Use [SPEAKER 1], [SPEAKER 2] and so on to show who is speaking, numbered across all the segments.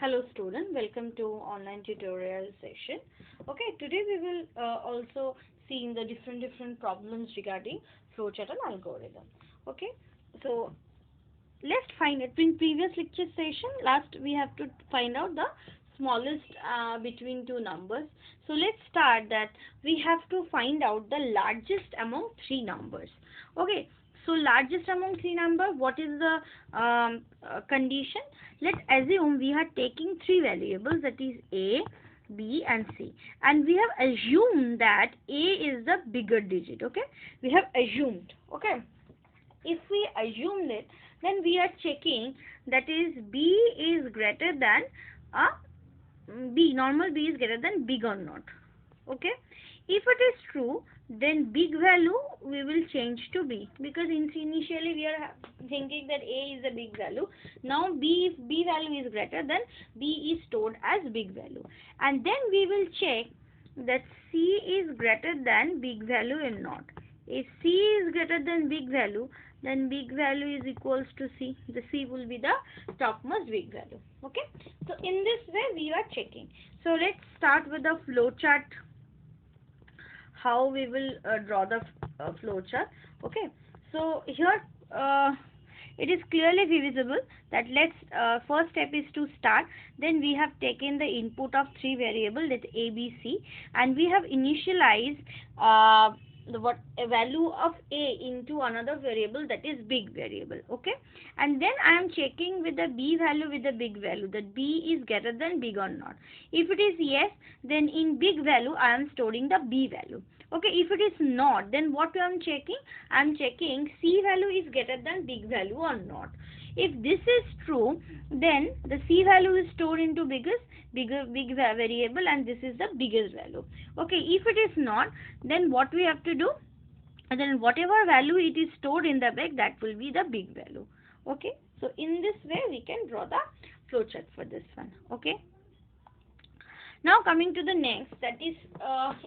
[SPEAKER 1] Hello student, welcome to online tutorial session. Okay, today we will also see in the different problems regarding flowchart and algorithm. Okay, so let's find it. In previous lecture session, last we have to find out the smallest between two numbers. So let's start that we have to find out the largest among three numbers. Okay, so largest among three number, what is the condition? Let's assume we are taking three variables, that is A, B and C, and we have assumed that A is the bigger digit. Okay, we have assumed. Okay, if we assume it, then we are checking, that is B is greater than normal B is greater than big or not. Okay, if it is true, then big value we will change to B, because initially we are thinking that A is a big value. Now B, if B value is greater, then B is stored as big value, and then we will check that C is greater than big value or not. If C is greater than big value, then big value is equals to C. The C will be the topmost big value. Okay, so in this way we are checking. So let's start with the flow chart, how we will draw the flow chart. Okay, so here it is clearly visible that let's first step is to start. Then we have taken the input of three variable, that A, B, C, and we have initialized a value of A into another variable, that is big variable. Okay, and then I am checking with the B value with the big value, that B is greater than big or not. If it is yes, then in big value I am storing the B value. Okay, if it is not, then what I am checking? I am checking C value is greater than big value or not. If this is true, then the C value is stored into big variable, and this is the biggest value. Okay, if it is not, then what we have to do? And then whatever value it is stored in the big, that will be the big value. Okay, so in this way we can draw the flowchart for this one. Okay. Now coming to the next, that is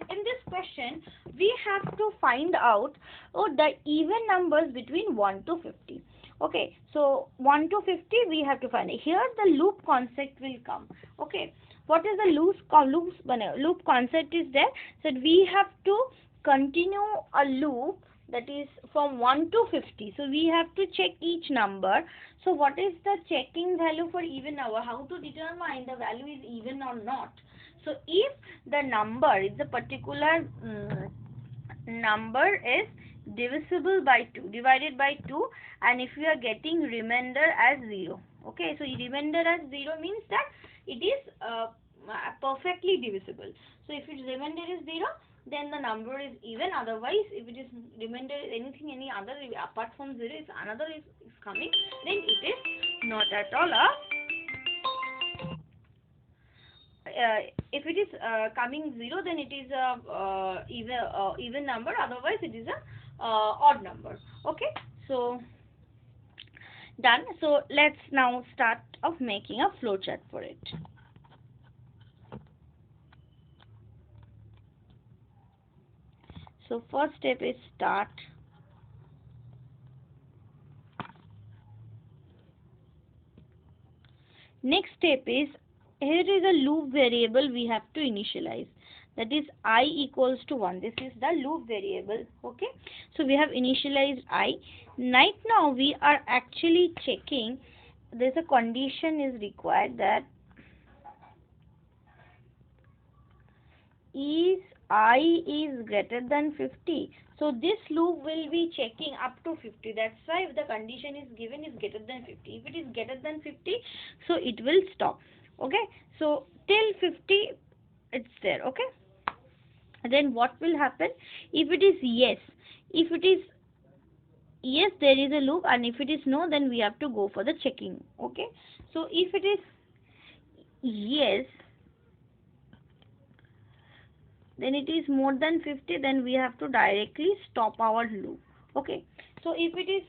[SPEAKER 1] in this question we have to find out the even numbers between 1 to 50. Okay, so 1 to 50 we have to find. Here the loop concept will come. Okay, what is the loop concept is there? So we have to continue a loop, that is from 1 to 50. So we have to check each number. So what is the checking value for even number? How to determine the value is even or not? So if the number is a particular number is divisible by 2, divided by 2, and if we are getting remainder as 0. Okay, so remainder as 0 means that it is perfectly divisible. So if its remainder is 0, then the number is even. Otherwise, if it is remainder anything, any other apart from 0, if another is coming, then it is not at all a if it is coming 0, then it is a even number. Otherwise it is a odd number. Okay, so done. So let's now start of making a flowchart for it. So first step is start. Next step is, here is a loop variable we have to initialize, that is I equals to 1. This is the loop variable. Okay, so we have initialized I. Right now we are actually checking, there's a condition is required, that is I is greater than 50. So this loop will be checking up to 50. That's why if the condition is given is greater than 50. If it is greater than 50, so it will stop. Okay, so till 50 it's there. Okay, then what will happen? If it is yes, if it is yes, there is a loop, and if it is no, then we have to go for the checking. Okay, so if it is yes, then it is more than 50, then we have to directly stop our loop. Okay, so if it is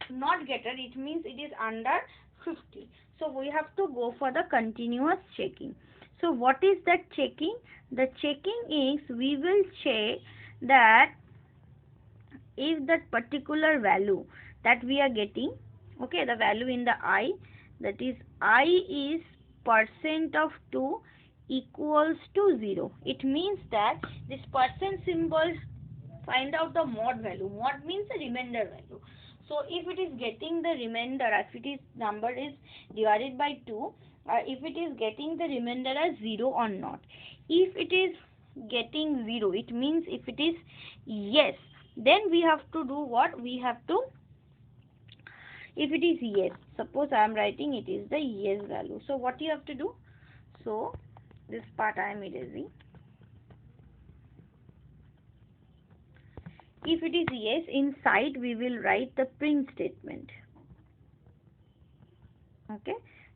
[SPEAKER 1] not greater, it means it is under 50, so we have to go for the continuous checking. So what is that checking? The checking is, we will check that if that particular value that we are getting, okay, the value in the I, that is I is percent of 2 equals to 0. It means that this percent symbol find out the mod value. Mod means the remainder value. So if it is getting the remainder, if it is number is divided by 2, if it is getting the remainder as 0 or not. If it is getting 0, it means if it is yes, then we have to do what? We have to, if it is yes, suppose I am writing it is the yes value. So what you have to do? So this part I am erasing. If it is yes, inside we will write the print statement. Okay.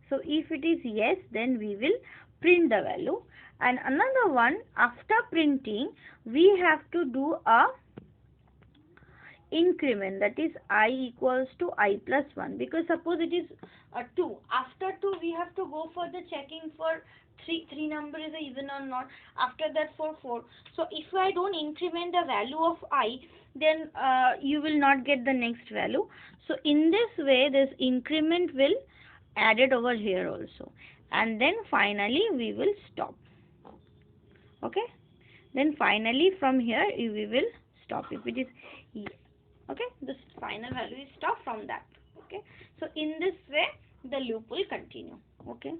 [SPEAKER 1] So if it is yes, then we will print the value. And another one, after printing, we have to do a increment, that is I equals to I plus 1, because suppose it is 2. After 2 we have to go for the checking for 3 number is even or not. After that for 4. So if I don't increment the value of I, then you will not get the next value. So in this way this increment will added over here also, and then finally we will stop. Okay, then finally from here we will stop. If it is okay, this final value is stop from that. Okay, so in this way the loop will continue. Okay.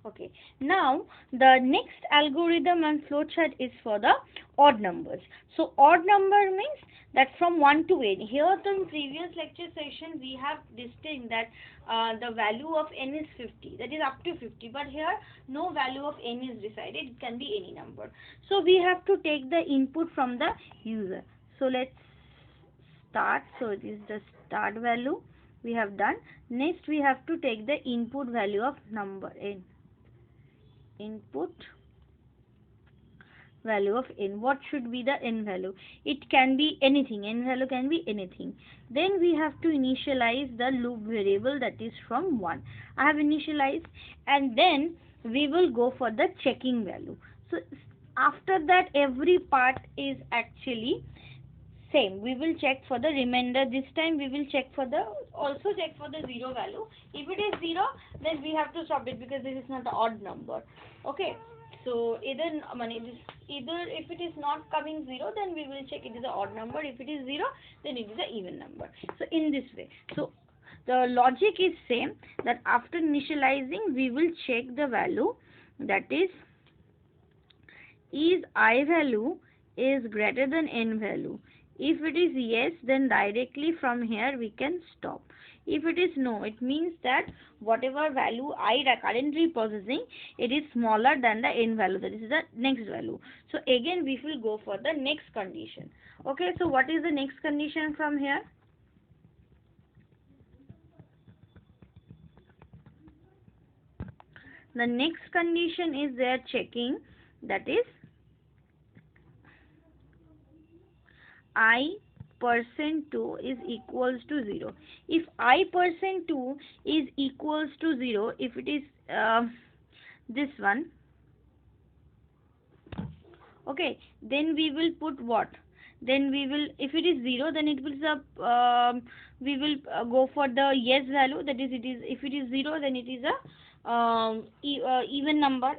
[SPEAKER 1] Okay, now the next algorithm and flowchart is for the odd numbers. So odd number means that from 1 to n. Here in previous lecture session we have distinct that the value of n is 50, that is up to 50, but here no value of n is decided, it can be any number. So we have to take the input from the user. So let's start. So it is the start value we have done. Next we have to take the input value of number n. Input value of n. What should be the n value? It can be anything. N value can be anything. Then we have to initialize the loop variable, that is from 1. I have initialized, and then we will go for the checking value. So after that every part is actually same. We will check for the remainder. This time we will check for the, also check for the 0 value. If it is 0, then we have to stop it because this is not the odd number. Okay. So either if it is not coming 0, then we will check it is an odd number. If it is 0, then it is an even number. So in this way. So the logic is same, that after initializing we will check the value, that is I value is greater than n value. If it is yes, then directly from here we can stop. If it is no, it means that whatever value I currently processing, it is smaller than the n value, that is the next value. So again we will go for the next condition. Okay, so what is the next condition from here? The next condition is they are checking, that is I percent 2 is equals to 0. If I percent 2 is equals to 0, if it is this one, okay, then we will put what? Then we will, if it is 0, then it will we will go for the yes value, that is it is, if it is 0, then it is a even number,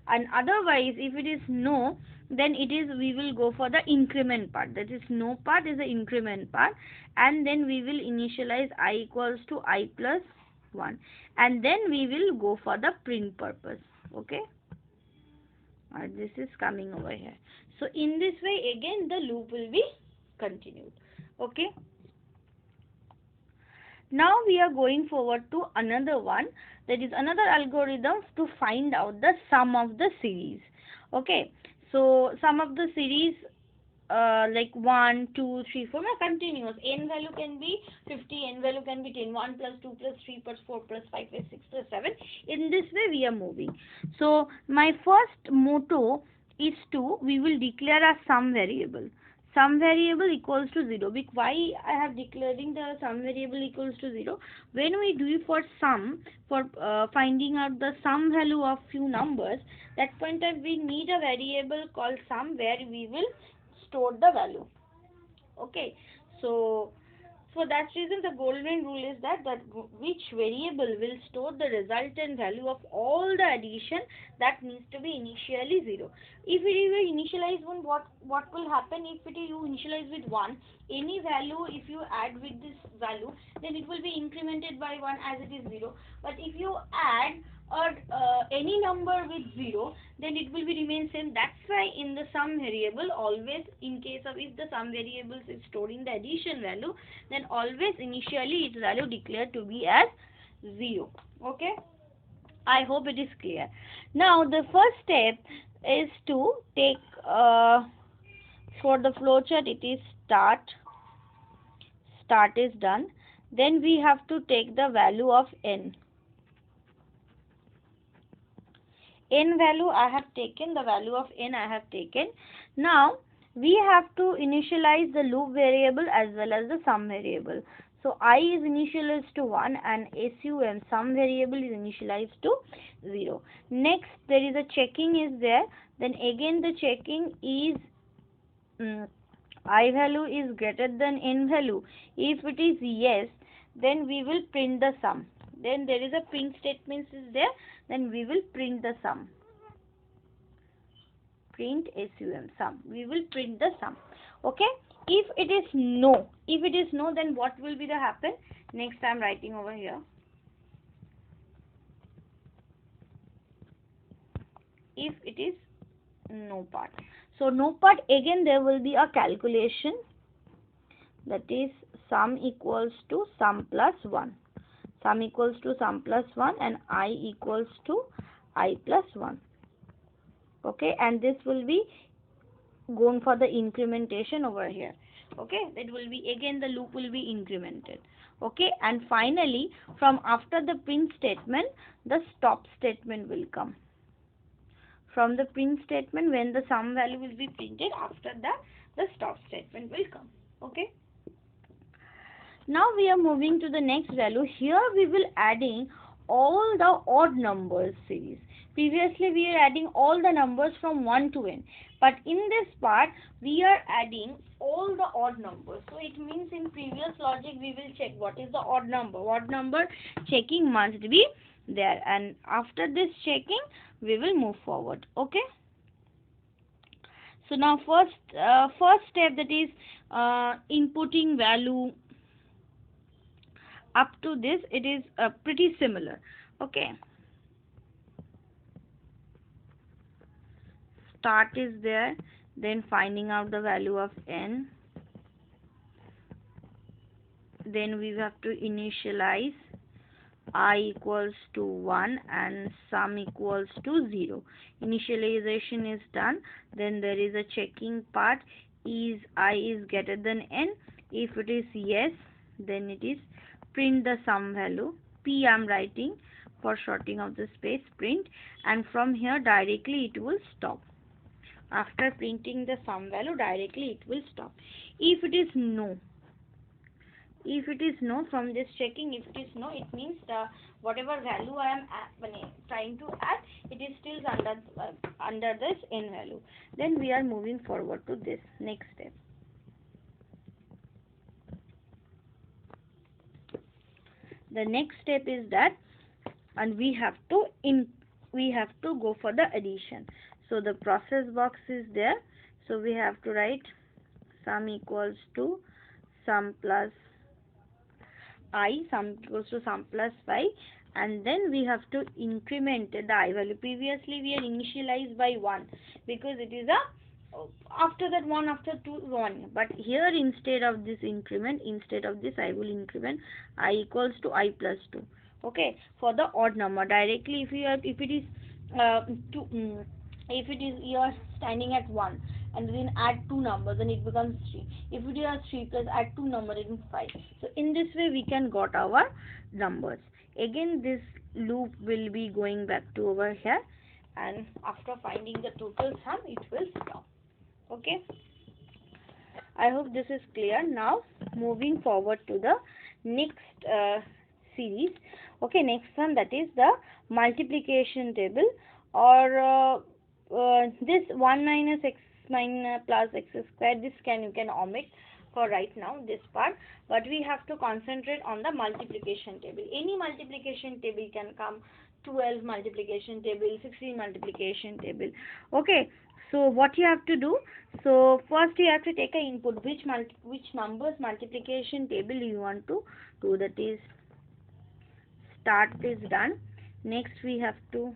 [SPEAKER 1] and otherwise if it is no, then it is, we will go for the increment part, that is no part is the increment part, and then we will initialize I equals to I plus 1, and then we will go for the print purpose. Okay, this is coming over here. So in this way again the loop will be continued. Okay, now we are going forward to another one, that is another algorithm to find out the sum of the series. Okay, so sum of the series like 1, 2, 3, 4 are continuous. N value can be 50, N value can be 10, 1 plus 2 plus 3 plus 4 plus 5 plus 6 plus 7. In this way we are moving. So my first motto is to, we will declare a sum variable. sum variable equals to 0. Why I have declaring the sum variable equals to 0? When we do for sum, for finding out the sum value of few numbers, that point of we need a variable called sum where we will store the value. Okay, so for that reason, the golden rule is that which variable will store the resultant value of all the addition, that needs to be initially 0. If it is initialize 1, what will happen? If it is you initialize with 1, any value if you add with this value, then it will be incremented by 1 as it is 0. But if you add or any number with 0, then it will be remain same. That's why in the sum variable, always in case of if the sum variables is storing the addition value, then always initially its value declared to be as 0. Okay, I hope it is clear. Now the first step is to take for the flowchart, it is start is done. Then we have to take the value of n value. I have taken the value of n. I have taken. Now we have to initialize the loop variable as well as the sum variable. So I is initialized to 1 and sum variable is initialized to 0. Next there is a checking is there. Then again the checking is I value is greater than n value. If it is yes, then we will print the sum. Then there is a print statement is there. Then we will print the sum. Print sum. We will print the sum. Okay. If it is no, then what will be the happen? Next I am writing over here. If it is no part. So no part, again there will be a calculation, that is sum equals to sum plus 1. Sum equals to sum plus 1 and I equals to I plus 1. Okay, and this will be going for the incrementation over here. Okay, it will be again the loop will be incremented. Okay, and finally from after the print statement, the stop statement will come. From the print statement, when the sum value will be printed, after that the stop statement will come. Okay, now we are moving to the next value. Here we will adding all the odd numbers series. Previously we are adding all the numbers from 1 to n, but in this part we are adding all the odd numbers. So it means in previous logic we will check what is the odd number. Odd number checking must be there, and after this checking we will move forward. Okay, so now first step, that is inputting value. Up to this it is pretty similar. Okay, start is there, then finding out the value of n, then we have to initialize I equals to 1 and sum equals to 0. Initialization is done. Then there is a checking part, is I is greater than n. If it is yes, then it is print the sum value. P I am writing for shorting of the space, print, and from here directly it will stop. After printing the sum value, directly it will stop. If it is no, from this checking, if it is no, it means the whatever value I am trying to add, it is still under this n value. Then we are moving forward to this next step. The next step is that, and we have to go for the addition. So the process box is there. So we have to write sum equals to sum plus I, sum equals to sum plus 5, and then we have to increment the I value. Previously we are initialized by 1 because it is a after that 1, after 2 1, but here instead of this increment, instead of this I will increment I equals to I plus 2. Okay, for the odd number directly, if it is if it is you are standing at 1 and then add 2 numbers, then it becomes 3. If it is 3 plus add 2 numbers, it is 5. So in this way we can got our numbers. Again this loop will be going back to over here, and after finding the total sum it will stop. Okay, I hope this is clear. Now moving forward to the next series. Okay, next one, that is the multiplication table, or this 1 minus x minus plus x square, this you can omit for right now, this part, but we have to concentrate on the multiplication table. Any multiplication table can come, 12 multiplication table, 16 multiplication table. Okay, so what you have to do, so first you have to take a input, which numbers multiplication table you want to do, that is start is done. Next we have to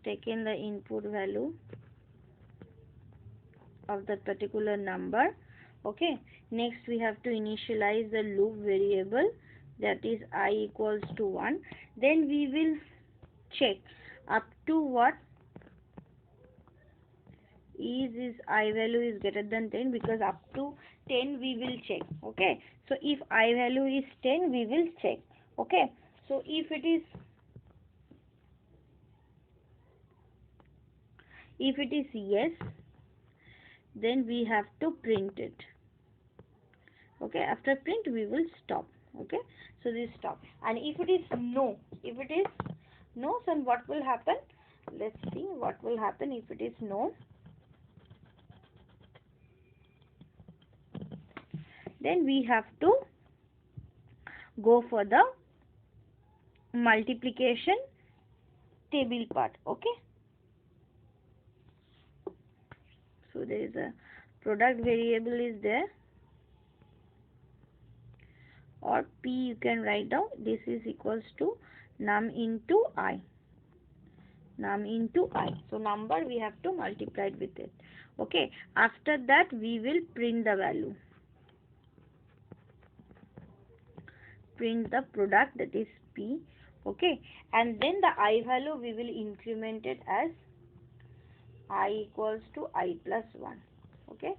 [SPEAKER 1] take in the input value of that particular number. Okay, next we have to initialize the loop variable, that is I equals to 1. Then we will check up to what is I value is greater than 10, because up to 10 we will check. Okay, so if I value is 10, we will check. Okay, so if it is yes, then we have to print it. Okay, after print we will stop. Okay, so this stop. And if it is no, then what will happen? Let's see what will happen if it is no. Then we have to go for the multiplication table part. Okay, so there is a product variable is there, or P you can write down, this is equals to num into I. So number we have to multiply it with it. Okay, after that we will print the value, print the product, that is P. Okay, and then the I value we will increment it as I equals to I plus 1. Okay,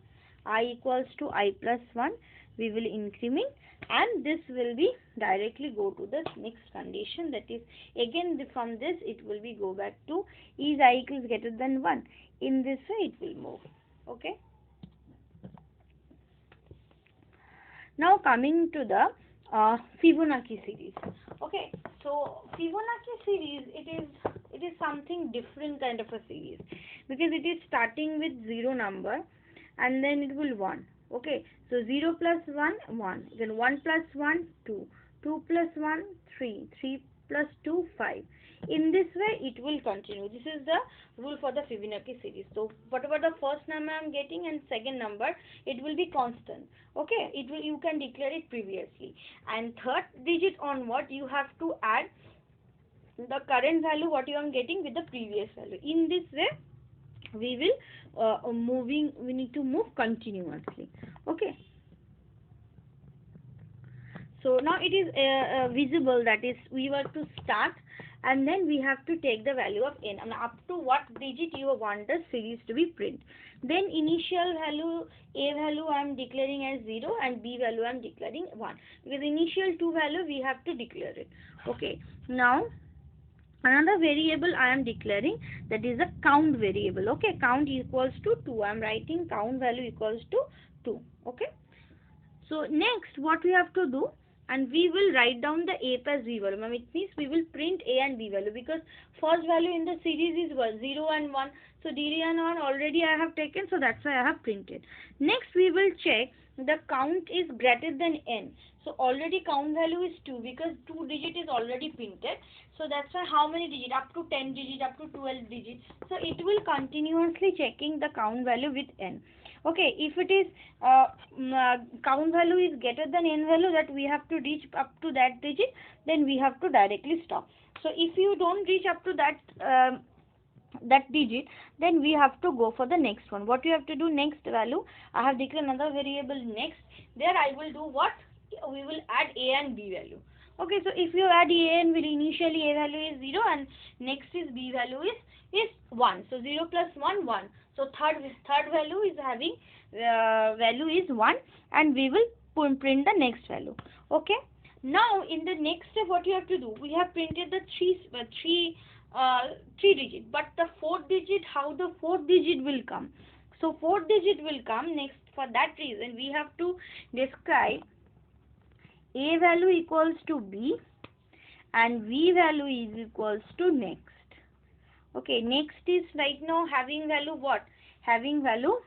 [SPEAKER 1] I equals to I plus 1 we will increment, and this will be directly go to the next condition, that is again from this it will be go back to is I equals greater than 1. In this way it will move. Okay, now coming to the Fibonacci series. Okay, so Fibonacci series, it is something different kind of a series, because it is starting with 0 number and then it will 1. Okay, so 0 plus 1, 1, then 1 plus 1, 2, 2 plus 1, 3, 3 plus 2, 5. In this way it will continue. This is the rule for the Fibonacci series. So whatever the first number I am getting and second number, it will be constant. Okay, it will, you can declare it previously, and third digit onward you have to add the current value what you are getting with the previous value. In this way we will we need to move continuously. Okay, so now it is visible, that is we were to start and then we have to take the value of n, and up to what digit you want the series to be print. Then initial value, a value I am declaring as 0 and b value I am declaring 1, because initial 2 value we have to declare it. Okay, now another variable I am declaring, that is a count variable. Okay, count equals to 2, I am writing count value equals to 2. Okay, so next what we have to do, and we will write down the a plus b value. It means we will print a and b value, because first value in the series is 1, 0 and 1. So d and 1 already I have taken, so that's why I have printed. Next we will check the count is greater than n. So already count value is 2, because 2 digit is already printed. So that's why how many digit, up to 10 digit, up to 12 digits. So it will continuously checking the count value with n. Okay, if it is count value is greater than n value, that we have to reach up to that digit, then we have to directly stop. So if you don't reach up to that that digit, then we have to go for the next one. What you have to do, next value, I have declared another variable next. There I will do what? We will add a and b value. Okay, so if you add a and b, initially a value is 0 and next is b value is 1. So 0 plus 1, 1. So third value is having value is 1, and we will print the next value. Okay, Now in the next step, what you have to do, we have printed the three digit, but the fourth digit, how the fourth digit will come? So fourth digit will come next. For that reason, we have to describe a value equals to b and v value is equals to next. Okay, next is right now having value what? Having value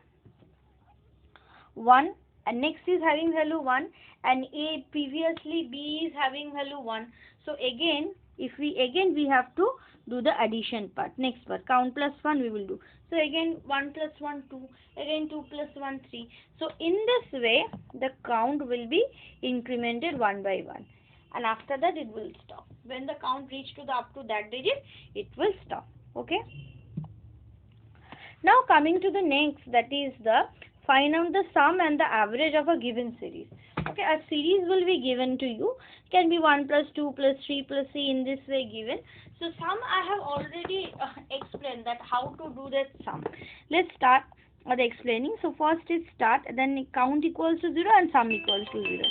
[SPEAKER 1] 1, and next is having value 1, and a previously b is having value 1. So again, if we have to do the addition part. Next part, count plus 1 we will do. So again 1 plus 1 2, again 2 plus 1 3. So in this way the count will be incremented one by one, and after that it will stop. When the count reach to the up to that digit, it will stop. Okay, now coming to the next, that is the find out the sum and the average of a given series. Okay, a series will be given to you, can be 1 plus 2 plus 3 plus c, in this way given. So sum I have already explained that how to do that sum. Let's start the explaining. So first is start, then count equals to 0 and sum equals to 0.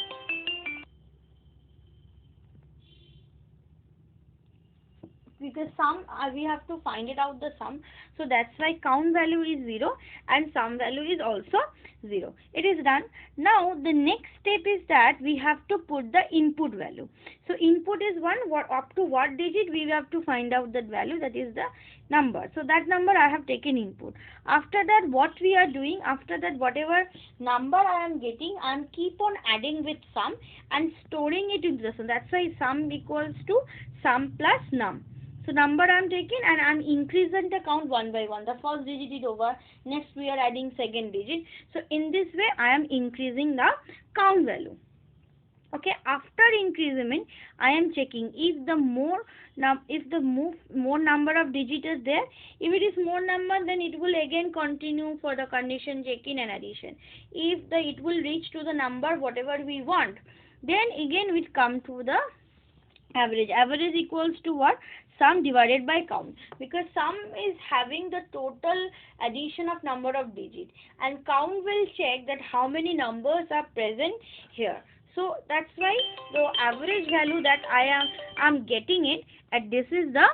[SPEAKER 1] Because sum we have to find it out the sum, so that's why count value is 0 and sum value is also 0. It is done. Now the next step is that we have to put the input value. So input is 1, what up to what digit we have to find out that value, that is the number. So that number I have taken input. After that what we are doing, after that whatever number I am getting, I am keep on adding with sum and storing it into the sum. That's why sum equals to sum plus num. So number I am taking and I am increasing the count one by one. The first digit is over. Next we are adding second digit. So in this way I am increasing the count value. Okay, after increment I am checking if the more number of digits is there. If it is more number, then it will again continue for the condition checking and addition. If it will reach to the number whatever we want, then again we come to the average. Average equals to what? Sum divided by count, because sum is having the total addition of number of digits and count will check that how many numbers are present here. So that's why the average value that I am getting it, and this is the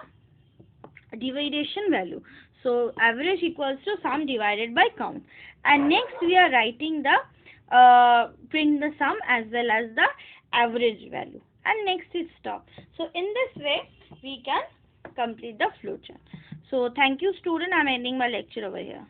[SPEAKER 1] division value. So average equals to sum divided by count, and next we are writing the print the sum as well as the average value, and next is stop. So in this way we can complete the flowchart. So thank you student, I am ending my lecture over here.